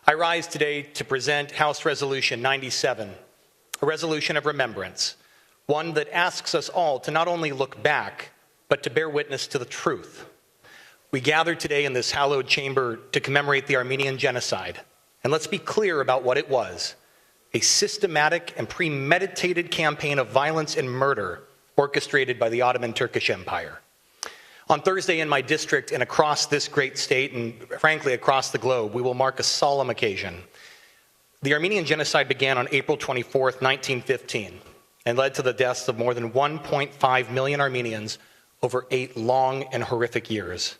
I rise today to present House Resolution 97, a resolution of remembrance, one that asks us all to not only look back, but to bear witness to the truth. We gather today in this hallowed chamber to commemorate the Armenian Genocide, and let's be clear about what it was: a systematic and premeditated campaign of violence and murder orchestrated by the Ottoman Turkish Empire. On Thursday in my district and across this great state, and frankly across the globe, we will mark a solemn occasion. The Armenian Genocide began on April 24th, 1915, and led to the deaths of more than 1.5 million Armenians over 8 long and horrific years.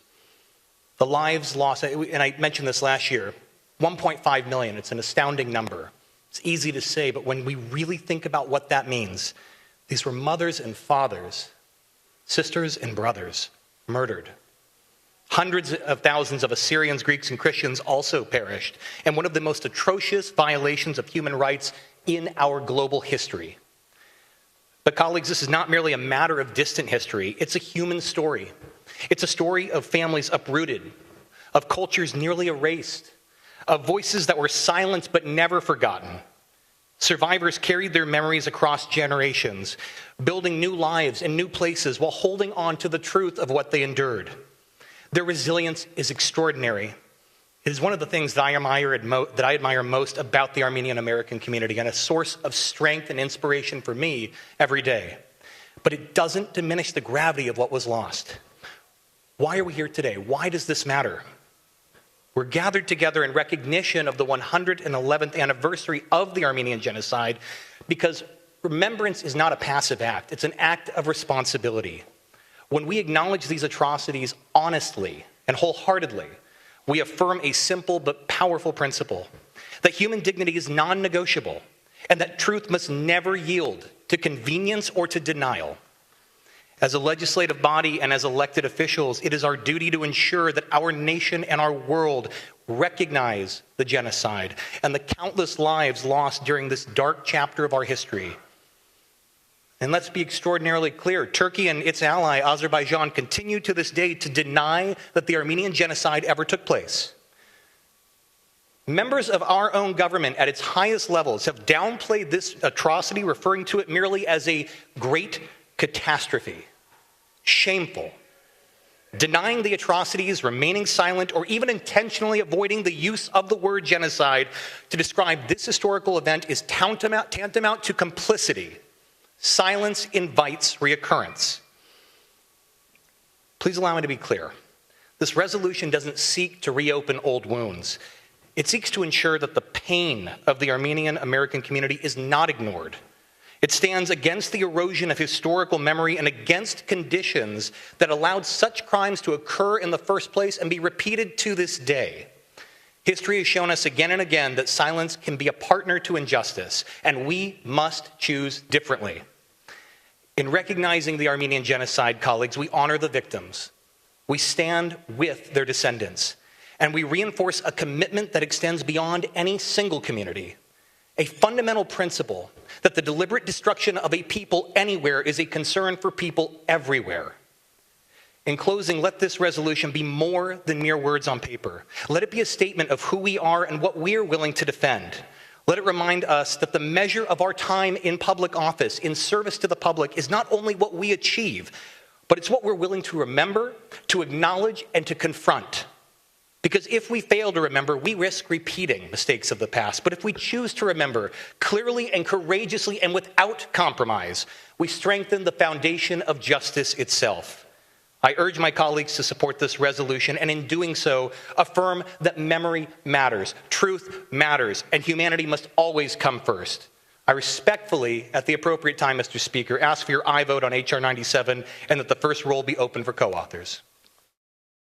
The lives lost, and I mentioned this last year, 1.5 million, it's an astounding number. It's easy to say, but when we really think about what that means, these were mothers and fathers, sisters and brothers, murdered. Hundreds of thousands of Assyrians, Greeks, and Christians also perished, and one of the most atrocious violations of human rights in our global history. But colleagues, this is not merely a matter of distant history, it's a human story. It's a story of families uprooted, of cultures nearly erased, of voices that were silenced but never forgotten. Survivors carried their memories across generations, building new lives in new places while holding on to the truth of what they endured. Their resilience is extraordinary. It is one of the things that I admire most about the Armenian American community, and a source of strength and inspiration for me every day. But it doesn't diminish the gravity of what was lost. Why are we here today? Why does this matter? We're gathered together in recognition of the 111th anniversary of the Armenian Genocide because remembrance is not a passive act. It's an act of responsibility. When we acknowledge these atrocities honestly and wholeheartedly, we affirm a simple but powerful principle: that human dignity is non-negotiable and that truth must never yield to convenience or to denial. As a legislative body and as elected officials, it is our duty to ensure that our nation and our world recognize the genocide and the countless lives lost during this dark chapter of our history. And let's be extraordinarily clear, Turkey and its ally, Azerbaijan, continue to this day to deny that the Armenian Genocide ever took place. Members of our own government at its highest levels have downplayed this atrocity, referring to it merely as a great catastrophe. Shameful. Denying the atrocities, remaining silent, or even intentionally avoiding the use of the word genocide to describe this historical event is tantamount to complicity. Silence invites reoccurrence. Please allow me to be clear. This resolution doesn't seek to reopen old wounds. It seeks to ensure that the pain of the Armenian American community is not ignored. It stands against the erosion of historical memory and against conditions that allowed such crimes to occur in the first place and be repeated to this day. History has shown us again and again that silence can be a partner to injustice, and we must choose differently. In recognizing the Armenian Genocide, colleagues, we honor the victims. We stand with their descendants, and we reinforce a commitment that extends beyond any single community. A fundamental principle that the deliberate destruction of a people anywhere is a concern for people everywhere. In closing, let this resolution be more than mere words on paper. Let it be a statement of who we are and what we are willing to defend. Let it remind us that the measure of our time in public office, in service to the public, is not only what we achieve, but it's what we're willing to remember, to acknowledge, and to confront. Because if we fail to remember, we risk repeating mistakes of the past. But if we choose to remember clearly and courageously and without compromise, we strengthen the foundation of justice itself. I urge my colleagues to support this resolution, and in doing so, affirm that memory matters, truth matters, and humanity must always come first. I respectfully, at the appropriate time, Mr. Speaker, ask for your aye vote on H.R. 97 and that the first roll be open for co-authors.